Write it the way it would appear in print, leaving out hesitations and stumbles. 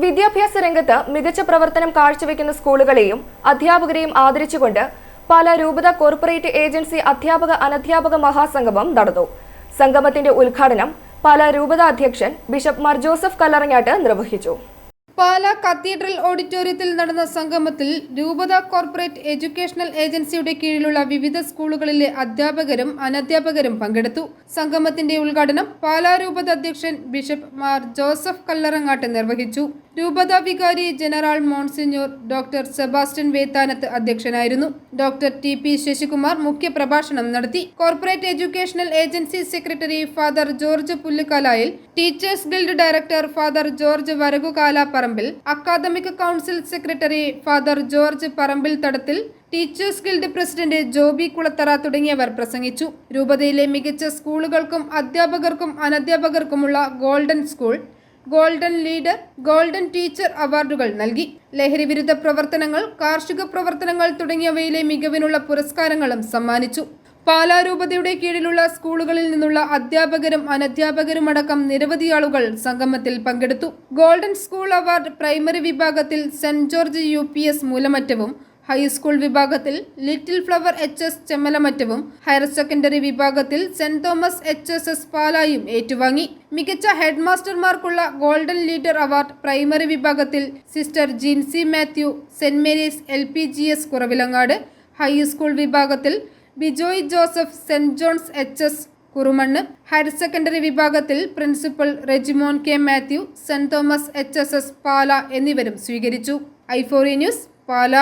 വിദ്യാഭ്യാസ രംഗത്ത് മികച്ച പ്രവർത്തനം കാഴ്ചവെക്കുന്ന സ്കൂളുകളെയും അധ്യാപകരെയും ആദരിച്ചുകൊണ്ട് പാലാ രൂപത കോർപ്പറേറ്റ് ഏജൻസി അധ്യാപക അനധ്യാപക മഹാസംഗമം നടന്നു. സംഗമത്തിന്റെ ഉദ്ഘാടനം പാലാ രൂപത അധ്യക്ഷൻ ബിഷപ്പ് മാർ ജോസഫ് കല്ലറങ്ങാട്ട് നിർവഹിച്ചു. പാലാ കത്തീഡ്രൽ ഓഡിറ്റോറിയത്തിൽ നടന്ന സംഗമത്തിൽ രൂപത കോർപ്പറേറ്റ് എഡ്യൂക്കേഷണൽ ഏജൻസിയുടെ കീഴിലുള്ള വിവിധ സ്കൂളുകളിലെ അധ്യാപകരും അനധ്യാപകരും പങ്കെടുത്തു. സംഗമത്തിന്റെ ഉദ്ഘാടനം പാലാ രൂപത അധ്യക്ഷൻ ബിഷപ്പ് മാർ ജോസഫ് കല്ലറങ്ങാട്ട് നിർവഹിച്ചു. രൂപത വികാരി general monsignor doctor Sebastian Vethanath അധ്യക്ഷനായിരുന്നു. Doctor T P. ശശികുമാർ മുഖ്യപ്രഭാഷണം നടത്തി. Corporate educational agency secretary father George Pullukalayil, teachers guild director father George Varakukala Parambil, academic council secretary father George Parambil Thadathil, teachers guild president Joby Kulathara തുടങ്ങിയവർ പ്രസംഗിച്ചു. രൂപതയിലെ മികച്ച സ്കൂളുകൾക്കും അധ്യാപകർക്കും അനധ്യാപകർക്കുമുള്ള golden school, golden leader, golden teacher അവാർഡുകൾ നൽകി. ലഹരിവിരുദ്ധ പ്രവർത്തനങ്ങൾ, കാർഷിക പ്രവർത്തനങ്ങൾ തുടങ്ങിയവയിലെ മികവിനുള്ള പുരസ്കാരങ്ങളും സമ്മാനിച്ചു. പാലാ രൂപതയുടെ കീഴിലുള്ള സ്കൂളുകളിൽ നിന്നുള്ള അധ്യാപകരും അനധ്യാപകരുമടക്കം നിരവധി ആളുകൾ സംഗമത്തിൽ പങ്കെടുത്തു. ഗോൾഡൻ സ്കൂൾ അവാർഡ് പ്രൈമറി വിഭാഗത്തിൽ സെന്റ് ജോർജ് UPS മൂലമറ്റവും, ഹൈസ്കൂൾ വിഭാഗത്തിൽ ലിറ്റിൽ ഫ്ലവർ HS ചെമ്മലമറ്റവും, ഹയർ സെക്കൻഡറി വിഭാഗത്തിൽ സെന്റ് തോമസ് HSS പാലായും ഏറ്റുവാങ്ങി. മികച്ച ഹെഡ് മാസ്റ്റർമാർക്കുള്ള ഗോൾഡൻ ലീഡർ അവാർഡ് പ്രൈമറി വിഭാഗത്തിൽ sister Jincy Mathew, saint Mary's LPGS Kuravilangad, high school വിഭാഗത്തിൽ Bijoy Joseph, saint John's HS Kurumannu, higher secondary വിഭാഗത്തിൽ principal Regimon K Mathew, saint Thomas HSS Pala എന്നിവരും സ്വീകരിച്ചു. i4 ന്യൂസ് പാല.